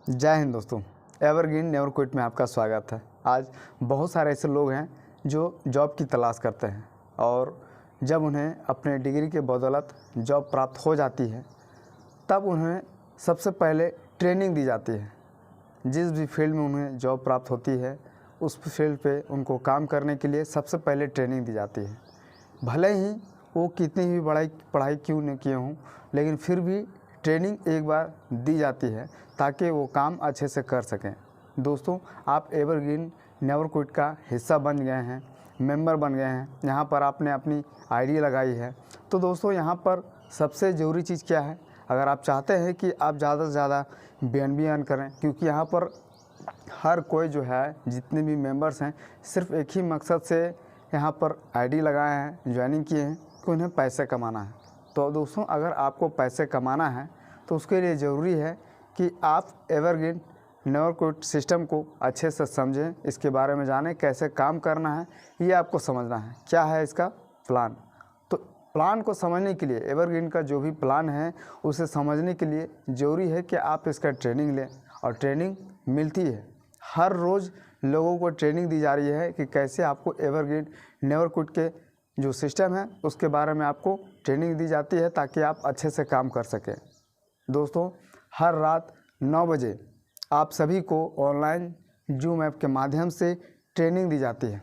जय हिंद दोस्तों। Evergreen never quit में आपका स्वागत है। आज बहुत सारे ऐसे लोग हैं जो जॉब की तलाश करते हैं और जब उन्हें अपने डिग्री के बदौलत जॉब प्राप्त हो जाती है तब उन्हें सबसे पहले ट्रेनिंग दी जाती है। जिस भी फील्ड में उन्हें जॉब प्राप्त होती है उस फील्ड पे उनको काम करने के लिए सबसे पहले ट्रेनिंग दी जाती है। भले ही वो कितनी भी पढ़ाई क्यों नहीं किए हों, लेकिन फिर भी ट्रेनिंग एक बार दी जाती है ताकि वो काम अच्छे से कर सकें। दोस्तों, आप एवरग्रीन नेवर क्विट का हिस्सा बन गए हैं, मेंबर बन गए हैं। यहाँ पर आपने अपनी आईडी लगाई है। तो दोस्तों, यहाँ पर सबसे ज़रूरी चीज़ क्या है? अगर आप चाहते हैं कि आप ज़्यादा से ज़्यादा BNB अर्न करें, क्योंकि यहाँ पर हर कोई जो है, जितने भी मेंबर्स हैं, सिर्फ एक ही मकसद से यहाँ पर आईडी लगाए हैं, ज्वाइनिंग किए हैं कि उन्हें पैसे कमाना है। तो दोस्तों, अगर आपको पैसे कमाना है तो उसके लिए ज़रूरी है कि आप एवरग्रीन नेवर क्विट सिस्टम को अच्छे से समझें, इसके बारे में जानें, कैसे काम करना है ये आपको समझना है, क्या है इसका प्लान। तो प्लान को समझने के लिए, एवरग्रीन का जो भी प्लान है उसे समझने के लिए ज़रूरी है कि आप इसका ट्रेनिंग लें, और ट्रेनिंग मिलती है। हर रोज़ लोगों को ट्रेनिंग दी जा रही है कि कैसे आपको एवरग्रीन नेवर क्विट के जो सिस्टम है उसके बारे में आपको ट्रेनिंग दी जाती है ताकि आप अच्छे से काम कर सकें। दोस्तों, हर रात 9 बजे आप सभी को ऑनलाइन जूम ऐप के माध्यम से ट्रेनिंग दी जाती है।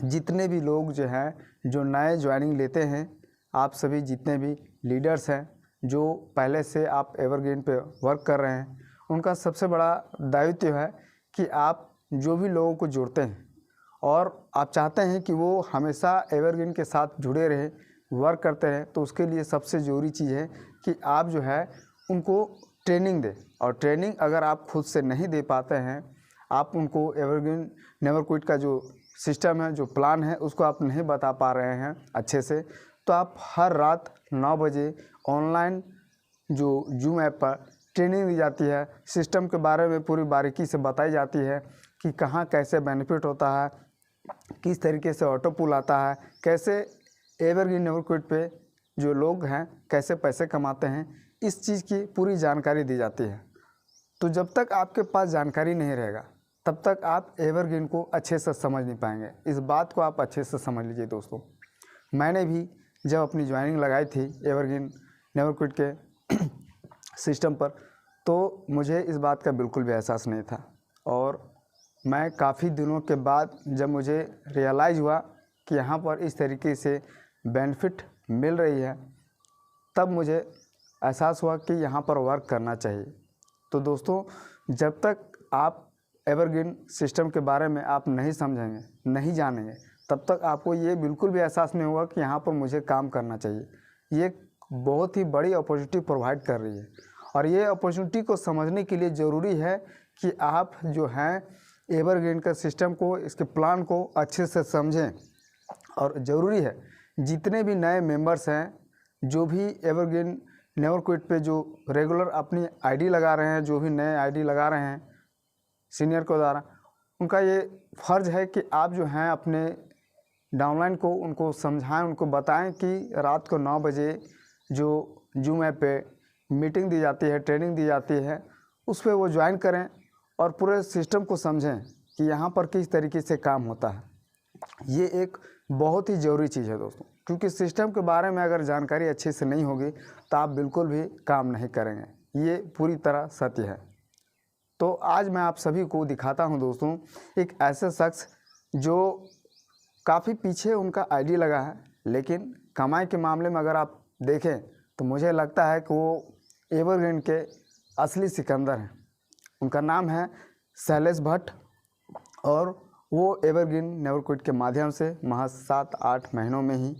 जितने भी लोग जो हैं, जो नए ज्वाइनिंग लेते हैं, आप सभी जितने भी लीडर्स हैं जो पहले से आप एवरग्रीन पे वर्क कर रहे हैं, उनका सबसे बड़ा दायित्व है कि आप जो भी लोगों को जोड़ते हैं और आप चाहते हैं कि वो हमेशा एवरग्रीन के साथ जुड़े रहें, वर्क करते रहें, तो उसके लिए सबसे ज़रूरी चीज़ है कि आप जो है उनको ट्रेनिंग दें। और ट्रेनिंग अगर आप खुद से नहीं दे पाते हैं, आप उनको एवरग्रीन नेवर क्विट का जो सिस्टम है, जो प्लान है, उसको आप नहीं बता पा रहे हैं अच्छे से, तो आप हर रात 9 बजे ऑनलाइन जो जूम ऐप पर ट्रेनिंग दी जाती है। सिस्टम के बारे में पूरी बारीकी से बताई जाती है कि कहाँ कैसे बेनिफिट होता है, किस तरीके से ऑटो पुल आता है, कैसे एवरग्रीन नेवर क्विट पे जो लोग हैं कैसे पैसे कमाते हैं, इस चीज़ की पूरी जानकारी दी जाती है। तो जब तक आपके पास जानकारी नहीं रहेगा तब तक आप एवरग्रीन को अच्छे से समझ नहीं पाएंगे। इस बात को आप अच्छे से समझ लीजिए। दोस्तों, मैंने भी जब अपनी ज्वाइनिंग लगाई थी एवरग्रीन नेवर क्विट के सिस्टम पर, तो मुझे इस बात का बिल्कुल भी एहसास नहीं था। और मैं काफ़ी दिनों के बाद जब मुझे रियलाइज़ हुआ कि यहाँ पर इस तरीके से बेनिफिट मिल रही है, तब मुझे एहसास हुआ कि यहाँ पर वर्क करना चाहिए। तो दोस्तों, जब तक आप एवरग्रीन सिस्टम के बारे में आप नहीं समझेंगे, नहीं जानेंगे, तब तक आपको ये बिल्कुल भी एहसास नहीं होगा कि यहाँ पर मुझे काम करना चाहिए। ये बहुत ही बड़ी अपॉर्चुनिटी प्रोवाइड कर रही है, और ये अपॉर्चुनिटी को समझने के लिए ज़रूरी है कि आप जो हैं एवरग्रीन का सिस्टम को, इसके प्लान को अच्छे से समझें। और ज़रूरी है जितने भी नए मेंबर्स हैं, जो भी एवरग्रीन नेवर क्विट पे जो रेगुलर अपनी आईडी लगा रहे हैं, जो भी नए आईडी लगा रहे हैं सीनियर के द्वारा, उनका ये फ़र्ज़ है कि आप जो हैं अपने डाउनलाइन को उनको समझाएं, उनको बताएं कि रात को 9 बजे जो जूम ऐप पे मीटिंग दी जाती है, ट्रेनिंग दी जाती है, उस पर वो ज्वाइन करें और पूरे सिस्टम को समझें कि यहाँ पर किस तरीके से काम होता है। ये एक बहुत ही ज़रूरी चीज़ है दोस्तों, क्योंकि सिस्टम के बारे में अगर जानकारी अच्छे से नहीं होगी तो आप बिल्कुल भी काम नहीं करेंगे। ये पूरी तरह सत्य है। तो आज मैं आप सभी को दिखाता हूँ दोस्तों, एक ऐसे शख्स जो काफ़ी पीछे उनका आईडी लगा है, लेकिन कमाई के मामले में अगर आप देखें तो मुझे लगता है कि वो एवरग्रीन के असली सिकंदर हैं। उनका नाम है शैलेश भट्ट, और वो एवरग्रीन नेवर क्विट के माध्यम से महज 7-8 महीनों में ही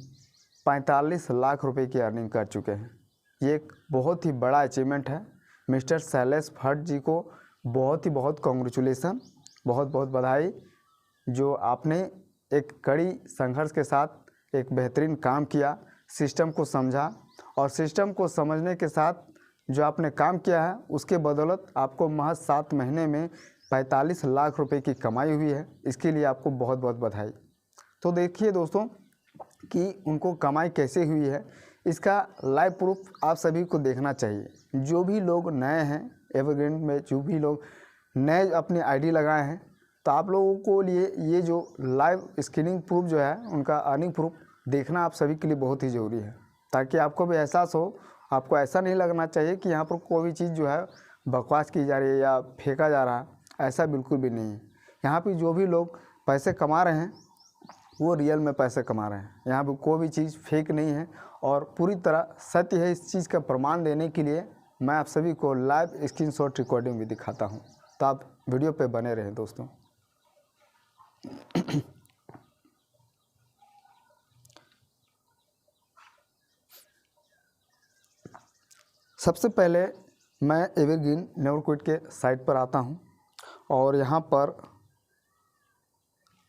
45 लाख रुपए की अर्निंग कर चुके हैं। ये एक बहुत ही बड़ा अचीवमेंट है। मिस्टर शैलेश भट्ट जी को बहुत कॉन्ग्रेचुलेसन, बहुत बधाई, जो आपने एक कड़ी संघर्ष के साथ एक बेहतरीन काम किया, सिस्टम को समझा, और सिस्टम को समझने के साथ जो आपने काम किया है उसके बदौलत आपको महज 7 महीने में 45 लाख रुपए की कमाई हुई है। इसके लिए आपको बहुत बधाई। तो देखिए दोस्तों कि उनको कमाई कैसे हुई है, इसका लाइव प्रूफ आप सभी को देखना चाहिए। जो भी लोग नए हैं एवरग्रीन में जो भी लोग नए अपनी आईडी लगाए हैं, तो आप लोगों को लिए ये जो लाइव स्क्रीनिंग प्रूफ जो है उनका अर्निंग प्रूफ देखना आप सभी के लिए बहुत ही ज़रूरी है, ताकि आपको भी एहसास हो। आपको ऐसा नहीं लगना चाहिए कि यहाँ पर कोई भी चीज़ जो है बकवास की जा रही है या फेंका जा रहा है, ऐसा बिल्कुल भी नहीं है। यहाँ पे जो भी लोग पैसे कमा रहे हैं वो रियल में पैसे कमा रहे हैं। यहाँ पे कोई भी चीज़ फेक नहीं है और पूरी तरह सत्य है। इस चीज़ का प्रमाण देने के लिए मैं आप सभी को लाइव स्क्रीनशॉट रिकॉर्डिंग भी दिखाता हूँ, तो आप वीडियो पे बने रहें दोस्तों। सबसे पहले मैं एवरग्रीन नेवर क्विट के साइट पर आता हूँ और यहाँ पर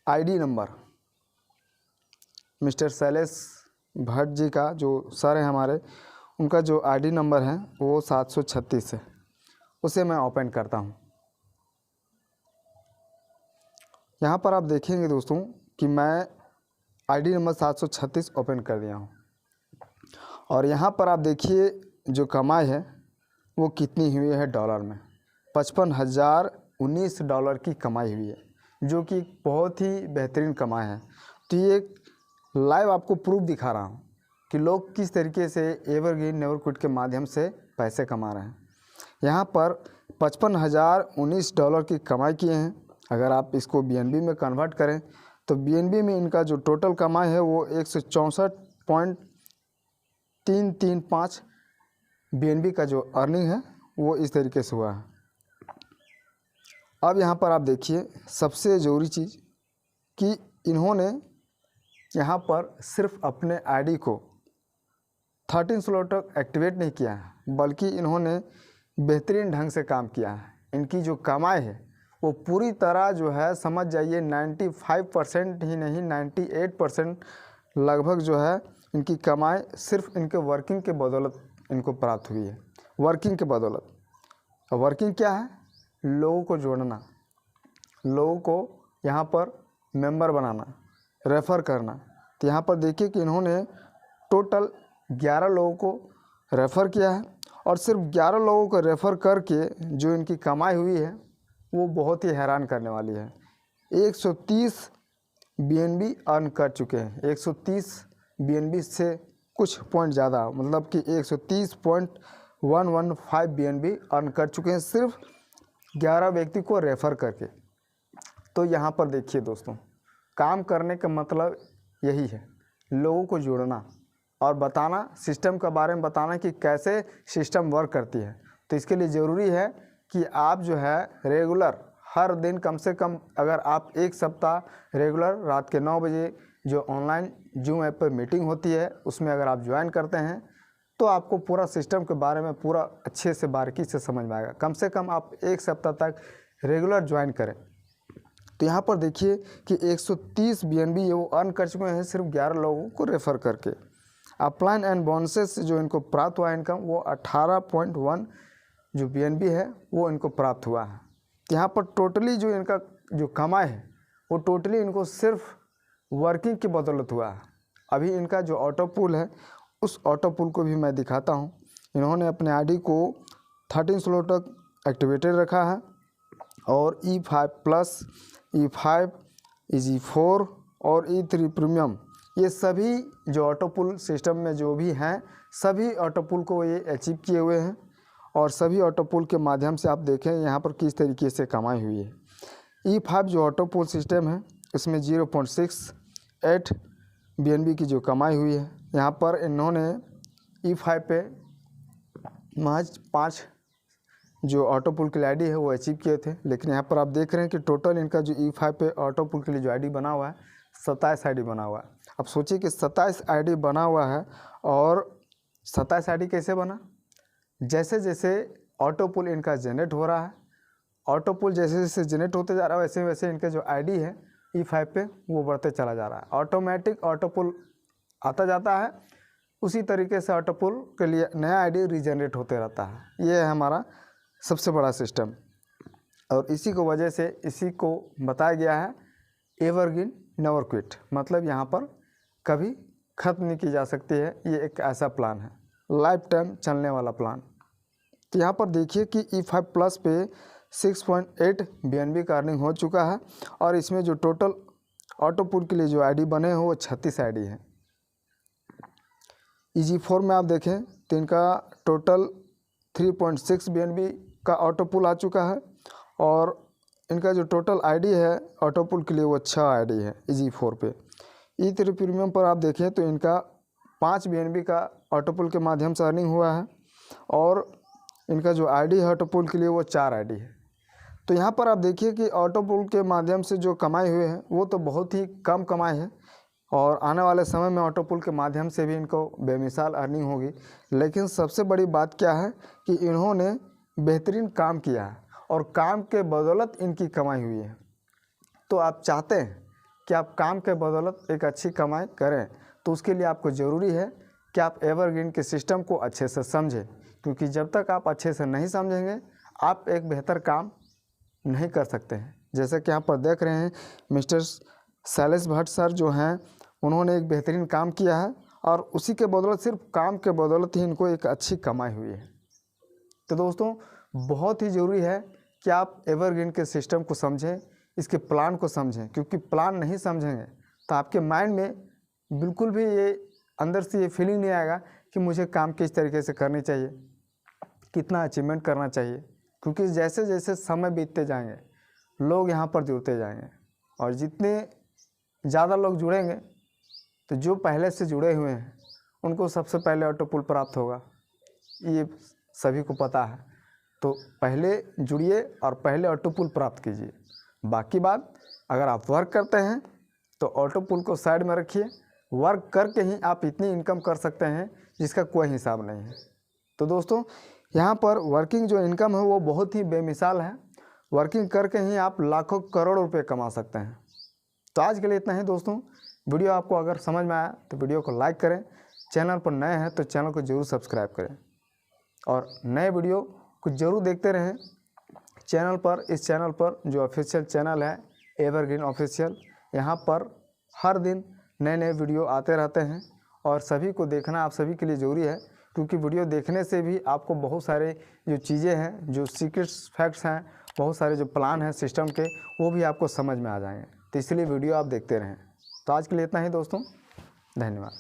ID number mister Shailesh Bhatt ji का जो सर है हमारे, उनका जो आईडी नंबर है वो 736 है, उसे मैं ओपन करता हूँ। यहाँ पर आप देखेंगे दोस्तों कि मैं आईडी नंबर 736 ओपन कर दिया हूँ और यहाँ पर आप देखिए जो कमाई है वो कितनी हुई है डॉलर में। $55,019 की कमाई हुई है, जो कि बहुत ही बेहतरीन कमाई है। तो ये लाइव आपको प्रूफ दिखा रहा हूँ कि लोग किस तरीके से एवरग्रीन नेवर क्विट के माध्यम से पैसे कमा रहे हैं। यहाँ पर $55,019 की कमाई किए हैं। अगर आप इसको BNB में कन्वर्ट करें तो BNB में इनका जो टोटल कमाई है वो 164.335 BNB का जो अर्निंग है वो इस तरीके से हुआ है। अब यहाँ पर आप देखिए सबसे ज़रूरी चीज़ कि इन्होंने यहाँ पर सिर्फ अपने आईडी को 13 स्लॉट तक एक्टिवेट नहीं किया है, बल्कि इन्होंने बेहतरीन ढंग से काम किया है। इनकी जो कमाई है वो पूरी तरह जो है समझ जाइए 95% ही नहीं 98% लगभग जो है इनकी कमाई सिर्फ इनके वर्किंग के बदौलत इनको प्राप्त हुई है। वर्किंग के बदौलत। वर्किंग क्या है? लोगों को जोड़ना, लोगों को यहाँ पर मेंबर बनाना, रेफ़र करना। तो यहाँ पर देखिए कि इन्होंने टोटल 11 लोगों को रेफ़र किया है और सिर्फ 11 लोगों को रेफ़र करके जो इनकी कमाई हुई है वो बहुत ही हैरान करने वाली है। 130 BNB अर्न कर चुके हैं। 130 BNB से कुछ पॉइंट ज़्यादा, मतलब कि 130.115 BNB अर्न कर चुके हैं सिर्फ 11 व्यक्ति को रेफ़र करके। तो यहाँ पर देखिए दोस्तों, काम करने का मतलब यही है, लोगों को जोड़ना और बताना, सिस्टम के बारे में बताना कि कैसे सिस्टम वर्क करती है। तो इसके लिए ज़रूरी है कि आप जो है रेगुलर हर दिन कम से कम, अगर आप एक सप्ताह रेगुलर रात के 9 बजे जो ऑनलाइन जूम ऐप पर मीटिंग होती है उसमें अगर आप ज्वाइन करते हैं तो आपको पूरा सिस्टम के बारे में पूरा अच्छे से बारीकी से समझ में आएगा। कम से कम आप एक सप्ताह तक रेगुलर ज्वाइन करें। तो यहाँ पर देखिए कि 130 BNB ये वो अर्न कर चुके हैं सिर्फ 11 लोगों को रेफ़र करके। अपलाइन एंड बोनसेस जो इनको प्राप्त हुआ इनकम वो 18.1 जो BNB है वो इनको प्राप्त हुआ है। यहाँ पर टोटली जो इनका जो कमाई है वो टोटली इनको सिर्फ वर्किंग की बदौलत हुआ है। अभी इनका जो ऑटो पुल है उस ऑटो पुल को भी मैं दिखाता हूँ। इन्होंने अपने आईडी को 13 स्लॉट तक एक्टिवेटेड रखा है और E5+, E5, EG4 और E3 प्रीमियम, ये सभी जो ऑटो पुल सिस्टम में जो भी हैं सभी ऑटो पुल को ये अचीव किए हुए हैं। और सभी ऑटो पुल के माध्यम से आप देखें यहाँ पर किस तरीके से कमाई हुई है। E5 जो ऑटो पुल सिस्टम है इसमें 0.68 BNB की जो कमाई हुई है। यहाँ पर इन्होंने E5 पे महज 5 जो ऑटो पुल के लिए आईडी है वो अचीव किए थे, लेकिन यहाँ पर आप देख रहे हैं कि टोटल इनका जो E5 पे ऑटो पुल के लिए जो आईडी बना हुआ है 27 आईडी बना हुआ है। अब सोचिए कि 27 आईडी बना हुआ है और 27 आईडी कैसे बना? जैसे जैसे ऑटो पुल इनका जनरेट हो रहा है, ऑटो पुल जैसे जैसे जनरेट होते जा रहा है वैसे वैसे इनके जो आईडी है E5 पे वो बढ़ते चला जा रहा है। ऑटोमेटिक ऑटो पुल आता जाता है, उसी तरीके से ऑटो पुल के लिए नया आईडी रीजनरेट होते रहता है। ये है हमारा सबसे बड़ा सिस्टम और इसी को वजह से इसी को बताया गया है एवरग्रीन नेवर क्विट, मतलब यहाँ पर कभी ख़त्म नहीं की जा सकती है। ये एक ऐसा प्लान है, लाइफ टाइम चलने वाला प्लान। तो यहाँ पर देखिए कि E5 प्लस पे 6.8 BNB का अर्निंग हो चुका है और इसमें जो टोटल ऑटो पुल के लिए जो आईडी बने हैं वो 36 आईडी है। EG4 में आप देखें तो इनका टोटल 3.6 BNB का ऑटो पुल आ चुका है और इनका जो टोटल आईडी है ऑटो पुल के लिए वो 6 आईडी है EG4 पे। E3 प्रीमियम पर आप देखें तो इनका 5 BNB का ऑटो पुल के माध्यम से अर्निंग हुआ है और इनका जो आईडी है ऑटो पुल के लिए वो 4 आईडी है। तो यहाँ पर आप देखिए कि ऑटो पुल के माध्यम से जो कमाई हुए हैं वो तो बहुत ही कम कमाई है और आने वाले समय में ऑटो पुल के माध्यम से भी इनको बेमिसाल अर्निंग होगी। लेकिन सबसे बड़ी बात क्या है कि इन्होंने बेहतरीन काम किया है और काम के बदौलत इनकी कमाई हुई है। तो आप चाहते हैं कि आप काम के बदौलत एक अच्छी कमाई करें तो उसके लिए आपको ज़रूरी है कि आप एवरग्रीन के सिस्टम को अच्छे से समझें, क्योंकि जब तक आप अच्छे से नहीं समझेंगे आप एक बेहतर काम नहीं कर सकते हैं। जैसे कि यहाँ पर देख रहे हैं मिस्टर शैलेश भट्ट सर जो हैं उन्होंने एक बेहतरीन काम किया है और उसी के बदौलत, सिर्फ काम के बदौलत ही इनको एक अच्छी कमाई हुई है। तो दोस्तों बहुत ही ज़रूरी है कि आप एवरग्रीन के सिस्टम को समझें, इसके प्लान को समझें, क्योंकि प्लान नहीं समझेंगे तो आपके माइंड में बिल्कुल भी ये अंदर से ये फीलिंग नहीं आएगा कि मुझे काम किस तरीके से करनी चाहिए, कितना अचीवमेंट करना चाहिए। क्योंकि जैसे जैसे समय बीतते जाएंगे लोग यहाँ पर जुड़ते जाएंगे और जितने ज़्यादा लोग जुड़ेंगे तो जो पहले से जुड़े हुए हैं उनको सबसे पहले ऑटो पुल प्राप्त होगा, ये सभी को पता है। तो पहले जुड़िए और पहले ऑटो पुल प्राप्त कीजिए। बाकी बात, अगर आप वर्क करते हैं तो ऑटो पुल को साइड में रखिए, वर्क करके ही आप इतनी इनकम कर सकते हैं जिसका कोई हिसाब नहीं है। तो दोस्तों यहाँ पर वर्किंग जो इनकम है वो बहुत ही बेमिसाल है, वर्किंग करके ही आप लाखों करोड़ों रुपए कमा सकते हैं। तो आज के लिए इतना ही दोस्तों। वीडियो आपको अगर समझ में आया तो वीडियो को लाइक करें, चैनल पर नए हैं तो चैनल को ज़रूर सब्सक्राइब करें और नए वीडियो को ज़रूर देखते रहें चैनल पर। इस चैनल पर जो ऑफिशियल चैनल है एवरग्रीन ऑफिशियल, यहाँ पर हर दिन नए नए वीडियो आते रहते हैं और सभी को देखना आप सभी के लिए ज़रूरी है, क्योंकि वीडियो देखने से भी आपको बहुत सारे जो चीज़ें हैं, जो सीक्रेट्स फैक्ट्स हैं, बहुत सारे जो प्लान हैं सिस्टम के, वो भी आपको समझ में आ जाएंगे। तो इसलिए वीडियो आप देखते रहें। तो आज के लिए इतना ही दोस्तों, धन्यवाद।